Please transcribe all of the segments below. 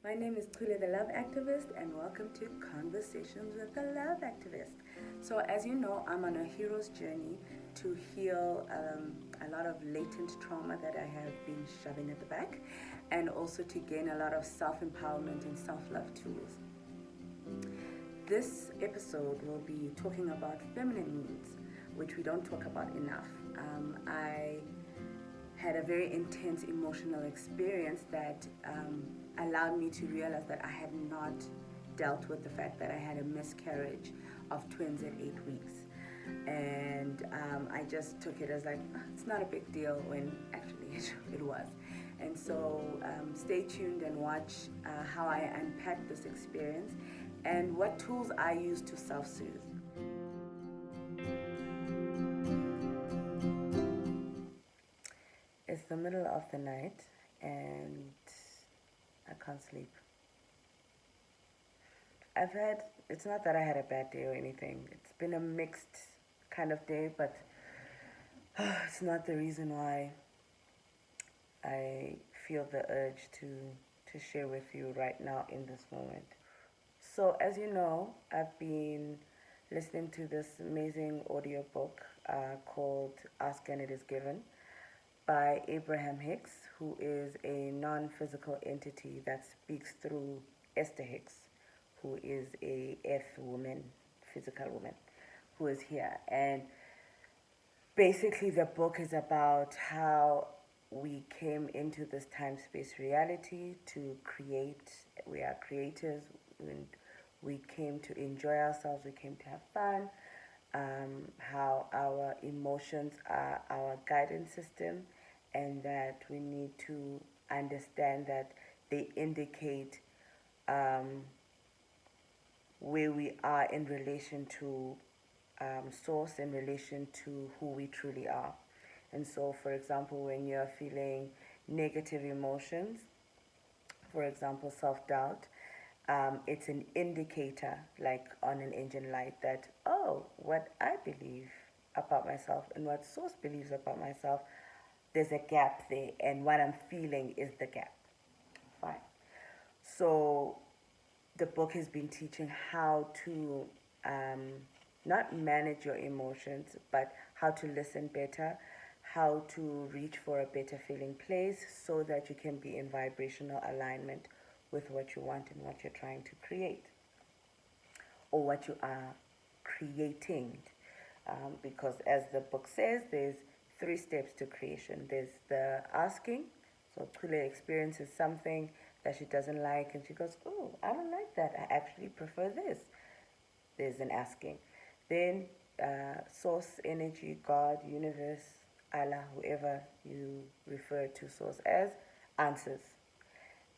My name is Tule the Love Activist, and welcome to Conversations with the Love Activist. So, as you know, I'm on a hero's journey to heal a lot of latent trauma that I have been shoving at the back, and also to gain a lot of self empowerment and self love tools. This episode will be talking about feminine needs, which we don't talk about enough. I had a very intense emotional experience that allowed me to realize that I had not dealt with the fact that I had a miscarriage of twins at 8 weeks. And I just took it as like, "Oh, it's not a big deal," when actually it was. And so stay tuned and watch how I unpack this experience and what tools I use to self-soothe. It's the middle of the night and I can't sleep. It's not that I had a bad day or anything. It's been a mixed kind of day, but it's not the reason why I feel the urge to share with you right now in this moment. So, as you know, I've been listening to this amazing audiobook called Ask and It Is Given by Abraham Hicks, who is a non-physical entity that speaks through Esther Hicks, who is a earth woman, physical woman, who is here. And basically the book is about how we came into this time-space reality to create. We are creators, and we came to enjoy ourselves, we came to have fun, how our emotions are our guidance system, and that we need to understand that they indicate where we are in relation to source, in relation to who we truly are. And so, for example, when you're feeling negative emotions, for example, self-doubt, it's an indicator, like on an engine light, that, oh, what I believe about myself and what source believes about myself, there's a gap there, and what I'm feeling is the gap. Fine. So the book has been teaching how to um, not manage your emotions, but how to listen better, how to reach for a better feeling place so that you can be in vibrational alignment with what you want and what you're trying to create, or what you are creating. Because as the book says, there's 3 steps to creation. There's the asking. So Kule experiences something that she doesn't like, and she goes, "Oh, I don't like that. I actually prefer this." There's an asking. Then source, energy, God, universe, Allah, whoever you refer to source as, answers.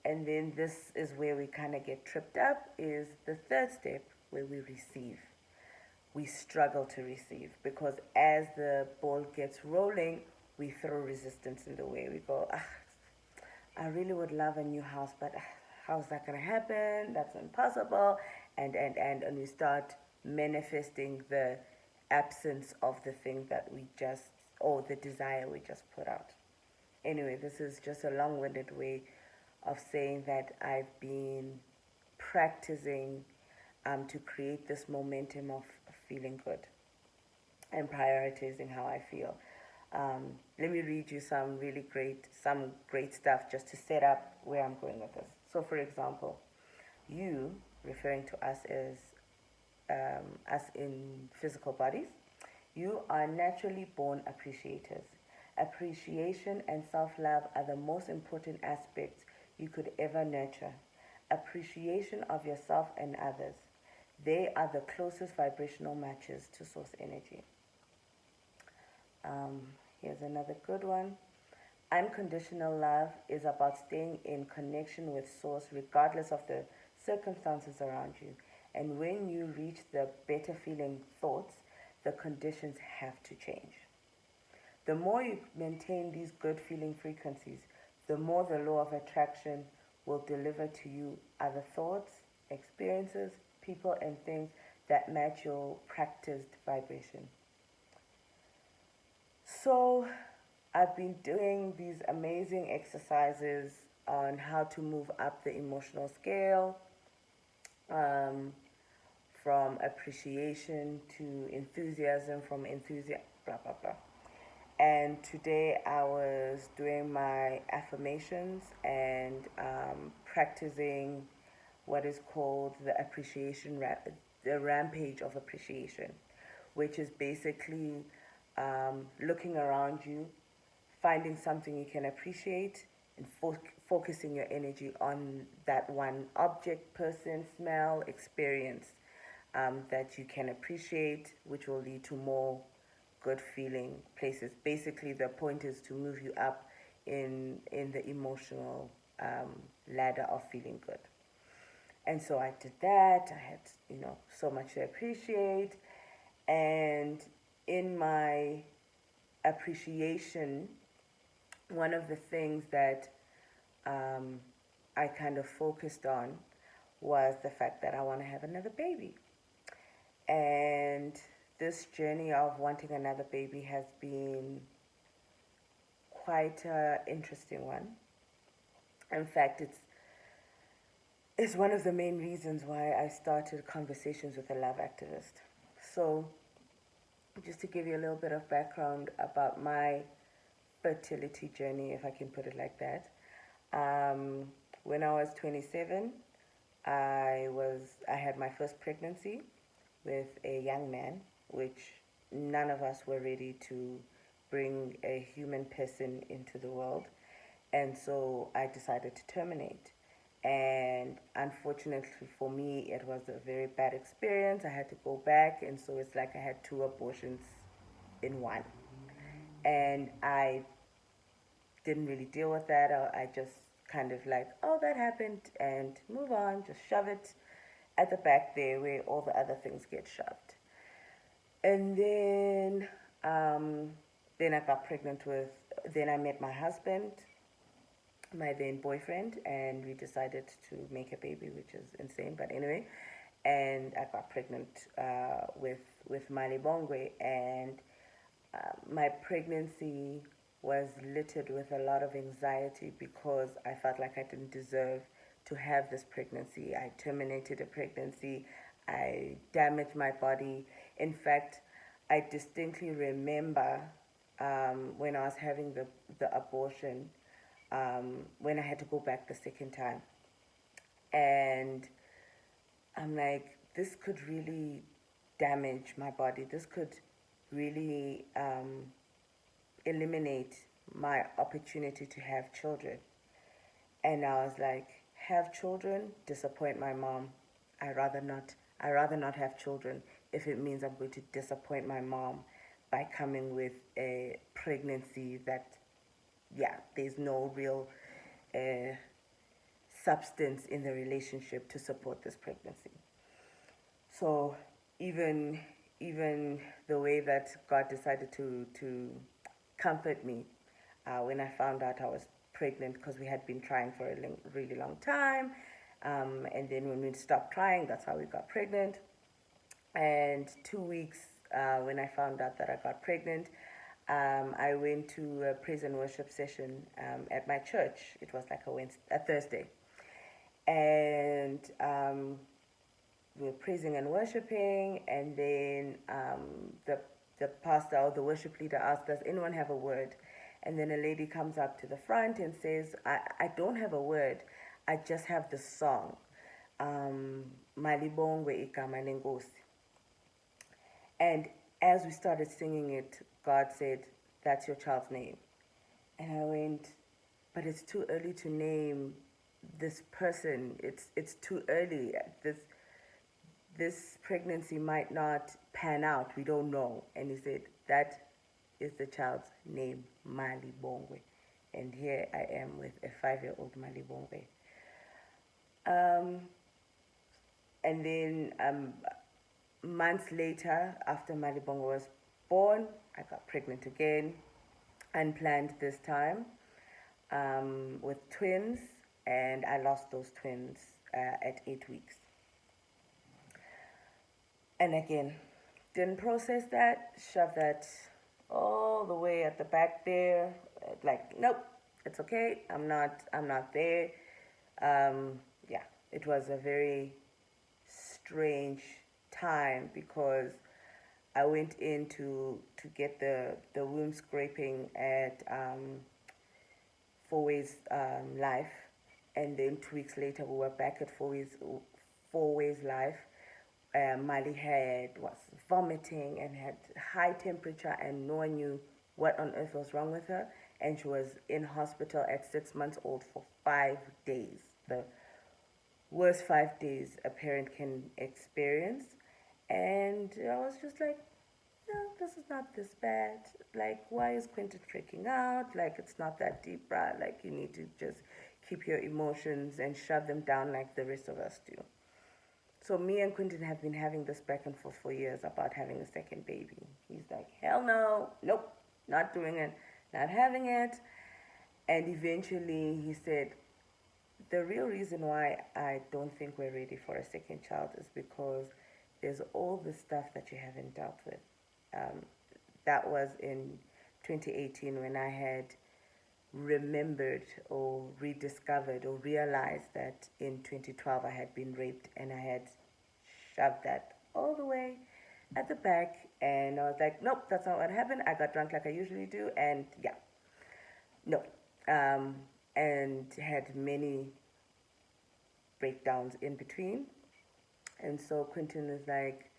And then this is where we kind of get tripped up, is the 3rd step, where we receive. We struggle to receive because as the ball gets rolling, we throw resistance in the way. We go, I really would love a new house, but how's that going to happen? That's impossible. And we start manifesting the absence of the thing that we just, or the desire we just put out. Anyway, this is just a long-winded way of saying that I've been practicing to create this momentum of feeling good and prioritizing how I feel. Let me read you some great stuff just to set up where I'm going with this. So, for example, you, referring to us as us in physical bodies, you are naturally born appreciators. Appreciation and self-love are the most important aspects you could ever nurture. Appreciation of yourself and others. They are the closest vibrational matches to source energy. Um, Here's another good one. Unconditional love is about staying in connection with source regardless of the circumstances around you. And when you reach the better feeling thoughts, the conditions have to change. The more you maintain these good feeling frequencies, the more the law of attraction will deliver to you other thoughts, experiences, people, and things that match your practiced vibration. So I've been doing these amazing exercises on how to move up the emotional scale, um, from appreciation to enthusiasm, from enthusiasm, blah, blah, blah. And today I was doing my affirmations and practicing what is called the the rampage of appreciation, which is basically looking around you, finding something you can appreciate, and focusing your energy on that one object, person, smell, experience that you can appreciate, which will lead to more good feeling places. Basically, the point is to move you up in the emotional ladder of feeling good. And so I did that. I had, so much to appreciate. And in my appreciation, one of the things that I kind of focused on was the fact that I want to have another baby. And this journey of wanting another baby has been quite an interesting one. In fact, it's one of the main reasons why I started conversations with a love activist. So, just to give you a little bit of background about my fertility journey, if I can put it like that. When I was 27, I had my first pregnancy with a young man, which none of us were ready to bring a human person into the world. And so I decided to terminate. And unfortunately for me, it was a very bad experience. I had to go back, and so it's like I had 2 abortions in one. And I didn't really deal with that. I just kind of like, oh, that happened, and move on, just shove it at the back there where all the other things get shoved. And then I got pregnant then I met my husband, my then boyfriend, and we decided to make a baby, which is insane, but anyway. And I got pregnant with Malibongwe, and my pregnancy was littered with a lot of anxiety because I felt like I didn't deserve to have this pregnancy. I terminated a pregnancy. I damaged my body. In fact, I distinctly remember when I was having the abortion, when I had to go back the second time. And I'm like, this could really damage my body. This could really eliminate my opportunity to have children. And I was like, have children, disappoint my mom. I'd rather not have children if it means I'm going to disappoint my mom by coming with a pregnancy that, there's no real substance in the relationship to support this pregnancy. So even the way that God decided to comfort me when I found out I was pregnant, because we had been trying for a really long time, and then when we stopped trying, that's how we got pregnant. And 2 weeks when I found out that I got pregnant, I went to a praise and worship session at my church. It was like a Thursday, and we were praising and worshiping, and then the pastor or the worship leader asked, does anyone have a word? And then a lady comes up to the front and says, I don't have a word, I just have the song, Malibongwe igama lenkosi. And as we started singing it, God said, that's your child's name. And I went, but it's too early to name this person. It's too early. This pregnancy might not pan out. We don't know. And he said, that is the child's name, Malibongwe. And here I am with a 5-year-old Malibongwe. And then months later, after Malibongwe was born, I got pregnant again, unplanned this time, with twins, and I lost those twins at 8 weeks. And again, didn't process that, shoved that all the way at the back there, like, nope, it's okay. I'm not there. Yeah, it was a very strange time because I went in to get the womb scraping at Four Ways Life, and then 2 weeks later we were back at Four Ways Life. Mali was vomiting and had high temperature, and no one knew what on earth was wrong with her. And she was in hospital at 6 months old for 5 days. The worst 5 days a parent can experience. And I was just like, no, this is not this bad. Like, why is Quentin freaking out? Like, it's not that deep, bruh. Like, you need to just keep your emotions and shove them down like the rest of us do. So me and Quentin have been having this back and forth for years about having a second baby. He's like, hell no, nope, not doing it, not having it. And eventually he said, the real reason why I don't think we're ready for a second child is because there's all the stuff that you haven't dealt with. That was in 2018 when I had remembered or rediscovered or realized that in 2012 I had been raped, and I had shoved that all the way at the back, and I was like, nope, that's not what happened. I got drunk like I usually do, and yeah, no. And had many breakdowns in between. And so Quentin is like,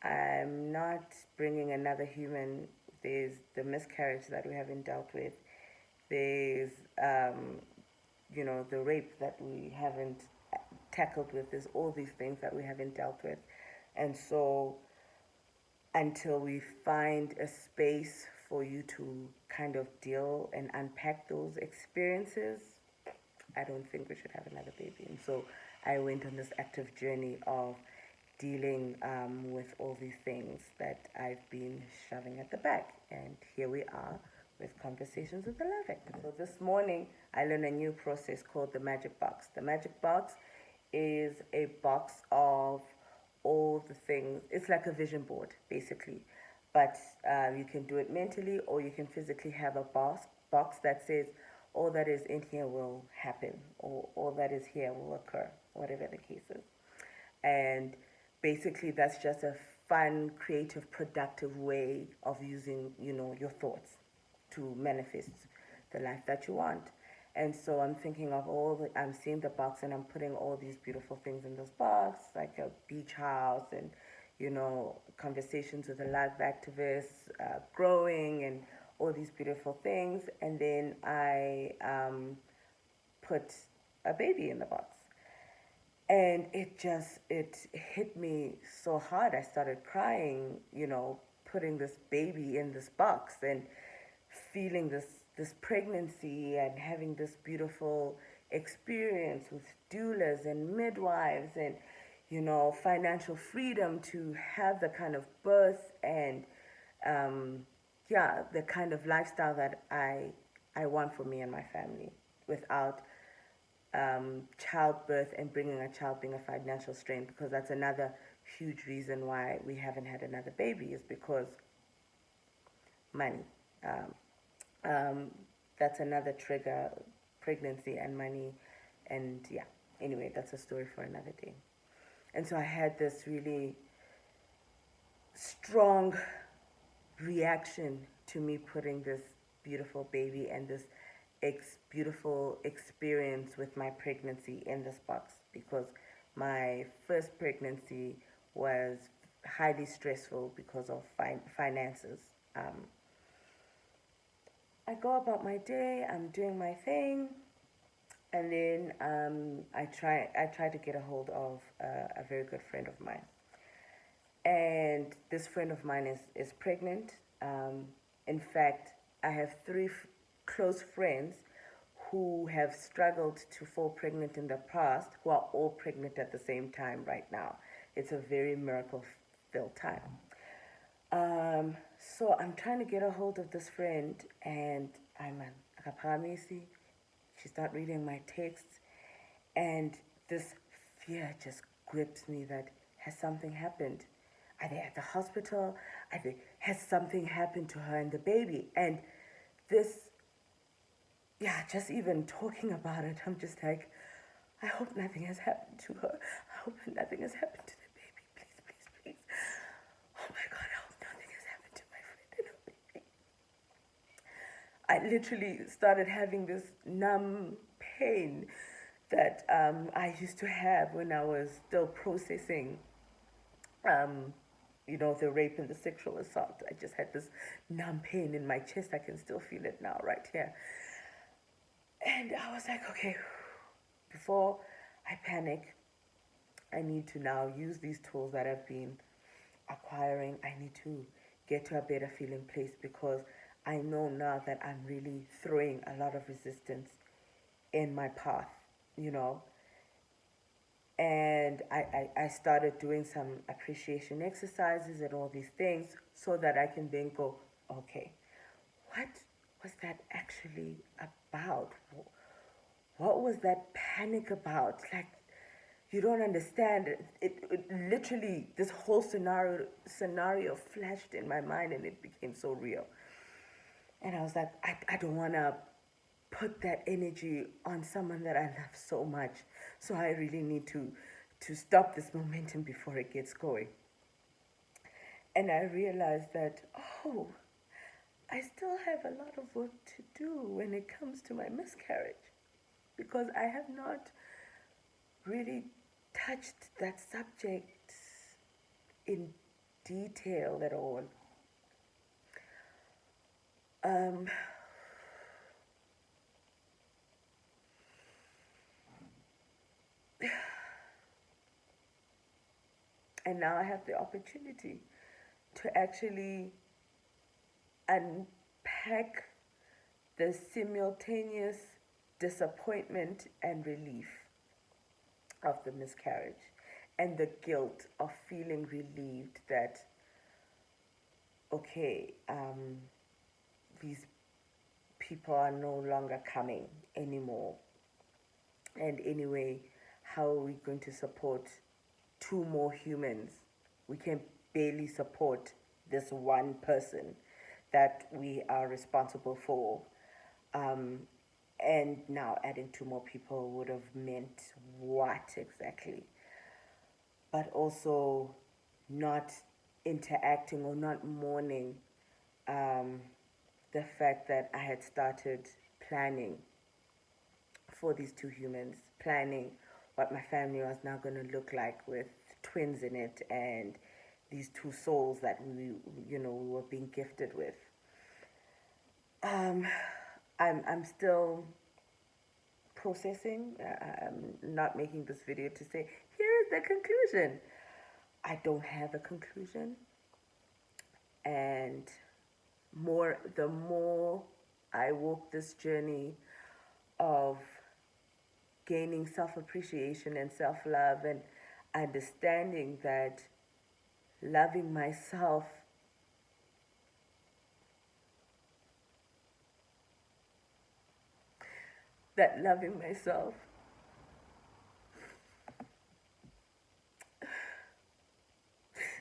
I'm not bringing another human. There's the miscarriage that we haven't dealt with. There's, the rape that we haven't tackled with. There's all these things that we haven't dealt with. And so until we find a space for you to kind of deal and unpack those experiences, I don't think we should have another baby. And so I went on this active journey of dealing with all these things that I've been shoving at the back. And here we are with Conversations with the Love Actor. So this morning, I learned a new process called the Magic Box. The Magic Box is a box of all the things. It's like a vision board, basically. But you can do it mentally, or you can physically have a box that says, all that is in here will happen, or all that is here will occur, whatever the case is. And basically, that's just a fun, creative, productive way of using, your thoughts to manifest the life that you want. And so I'm thinking of I'm seeing the box, and I'm putting all these beautiful things in this box, like a beach house and, conversations with a life activist, growing, and all these beautiful things. And then I put a baby in the box. And it hit me so hard. I started crying, putting this baby in this box and feeling this pregnancy and having this beautiful experience with doulas and midwives and, financial freedom to have the kind of birth and, the kind of lifestyle that I want for me and my family without childbirth and bringing a child being a financial strain, because that's another huge reason why we haven't had another baby, is because money. That's another trigger, pregnancy and money. And yeah, anyway, that's a story for another day. And so I had this really strong reaction to me putting this beautiful baby and this beautiful experience with my pregnancy in this box, because my first pregnancy was highly stressful because of finances. I go about my day, I'm doing my thing, and then I try to get a hold of a very good friend of mine. And this friend of mine is pregnant. In fact, I have three close friends who have struggled to fall pregnant in the past, who are all pregnant at the same time right now. It's a very miracle-filled time. So I'm trying to get a hold of this friend, and I'm at Akaparamisi. She's not reading my texts, and this fear just grips me that, has something happened? Are they at the hospital? Has something happened to her and the baby? And this yeah, just even talking about it, I'm just like, I hope nothing has happened to her. I hope nothing has happened to the baby. Please, please, please. Oh my God, I hope nothing has happened to my friend and her baby. I literally started having this numb pain that I used to have when I was still processing, um, the rape and the sexual assault. I just had this numb pain in my chest. I can still feel it now, right here. And I was like, okay, before I panic, I need to now use these tools that I've been acquiring. I need to get to a better feeling place because I know now that I'm really throwing a lot of resistance in my path, you know. And I started doing some appreciation exercises and all these things so that I can then go, okay, what was that actually about? What was that panic about? Like, you don't understand. It literally, this whole scenario flashed in my mind and it became so real. And I was like, I don't want to put that energy on someone that I love so much. So I really need to stop this momentum before it gets going. And I realized that, oh, I still have a lot of work to do when it comes to my miscarriage because I have not really touched that subject in detail at all. Um, and now I have the opportunity to actually unpack the simultaneous disappointment and relief of the miscarriage and the guilt of feeling relieved that, okay, these people are no longer coming anymore. And anyway, how are we going to support two more humans? We can barely support this one person that we are responsible for. Um, and now adding two more people would have meant what exactly? But also not interacting or not mourning um, the fact that I had started planning for these two humans, planning what my family was now going to look like with twins in it and these two souls that we were being gifted with. Um, I'm still processing. I'm not making this video to say, here is the conclusion. I don't have a conclusion. And the more I walk this journey of gaining self-appreciation and self-love and understanding that loving myself that loving myself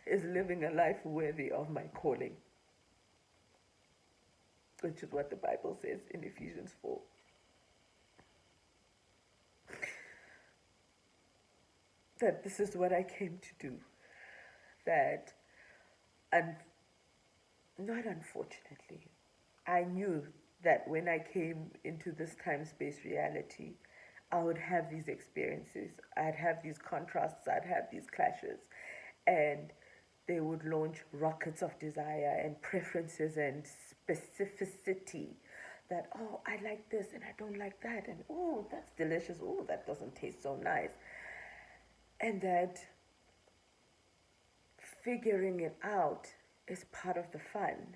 is living a life worthy of my calling, which is what the Bible says in Ephesians 4. That this is what I came to do. That, and not unfortunately, I knew that when I came into this time-space reality, I would have these experiences. I'd have these contrasts. I'd have these clashes. And they would launch rockets of desire and preferences and specificity that, oh, I like this and I don't like that. And, oh, that's delicious. Oh, that doesn't taste so nice. And that figuring it out is part of the fun.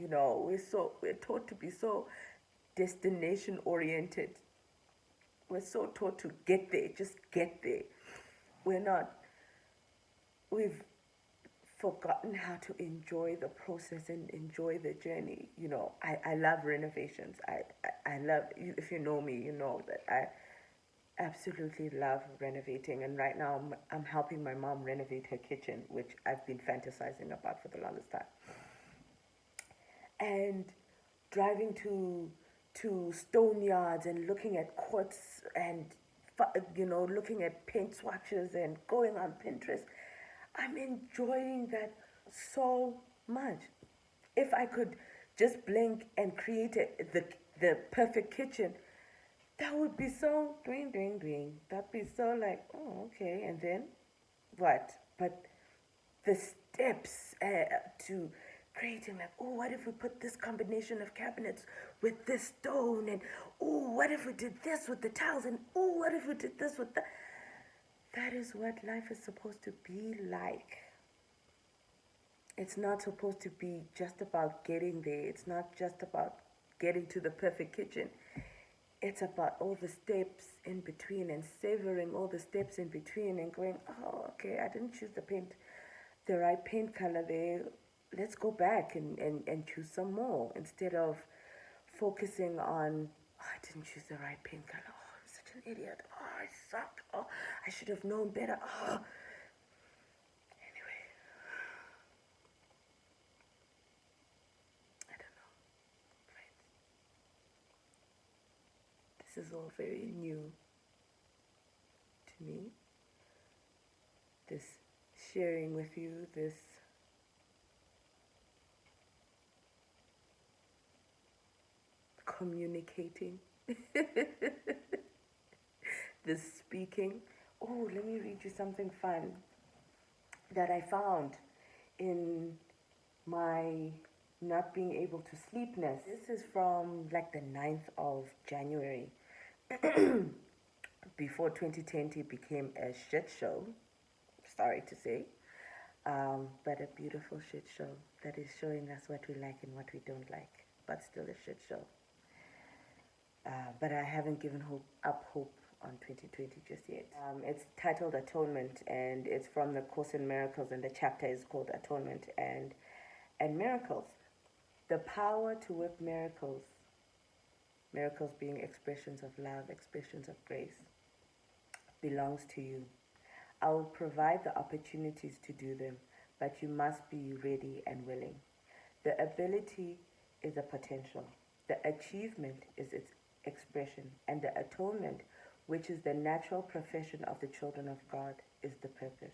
We're taught to be so destination oriented. We're so taught to get there, just get there. We're not. We've forgotten how to enjoy the process and enjoy the journey. I love renovations. I love, if you know me, you know that I absolutely love renovating. And right now I'm helping my mom renovate her kitchen, which I've been fantasizing about for the longest time. And driving to stone yards and looking at quartz and looking at paint swatches and going on Pinterest. I'm enjoying that so much. If I could just blink and create the perfect kitchen, that would be so doing, doing, doing. That'd be so like, oh, okay, and then what? But the steps to creating, like, oh, what if we put this combination of cabinets with this stone, and oh, what if we did this with the tiles, and oh, what if we did this with that? That is what life is supposed to be like. It's not supposed to be just about getting there. It's not just about getting to the perfect kitchen. It's about all the steps in between and savoring all the steps in between and going, oh, okay, I didn't choose the right paint color there. Let's go back and choose some more instead of focusing on, oh, I didn't choose the right paint color. Oh, I'm such an idiot. Oh, I suck. Oh, I should have known better. Oh. Anyway, I don't know. Friends, this is all very new to me. This sharing with you, this communicating, this speaking. Oh, let me read you something fun that I found in my not being able to sleepness. This is from like the 9th of January, before 2020 became a shit show, sorry to say, but a beautiful shit show that is showing us what we like and what we don't like, but still a shit show. But I haven't given up hope on 2020 just yet. It's titled Atonement, and it's from the Course in Miracles, and the chapter is called Atonement and Miracles. The power to work miracles, miracles being expressions of love, expressions of grace, belongs to you. I will provide the opportunities to do them, but you must be ready and willing. The ability is a potential. The achievement is its expression, and the atonement, which is the natural profession of the children of God, is the purpose.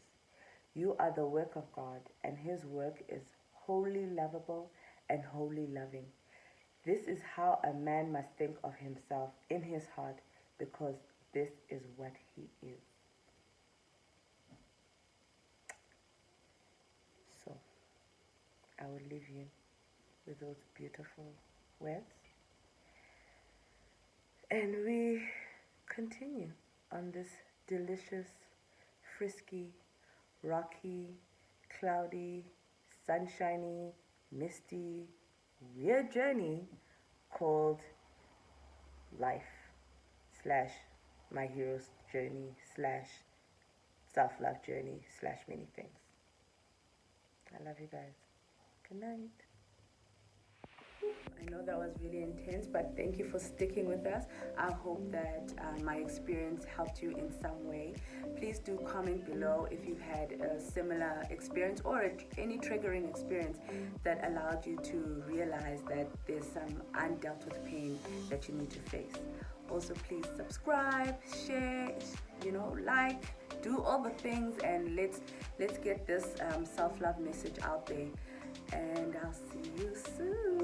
You are the work of God, and His work is wholly lovable and wholly loving. This is how a man must think of himself in his heart, because this is what he is. So, I will leave you with those beautiful words. And we continue on this delicious, frisky, rocky, cloudy, sunshiny, misty, weird journey called life / my hero's journey / self-love journey / many things. I love you guys. Good night. I know that was really intense, but thank you for sticking with us. I hope that my experience helped you in some way. Please do comment below if you've had a similar experience or any triggering experience that allowed you to realize that there's some undealt with pain that you need to face. Also, please subscribe, share, like, do all the things, and let's get this self-love message out there. And I'll see you soon.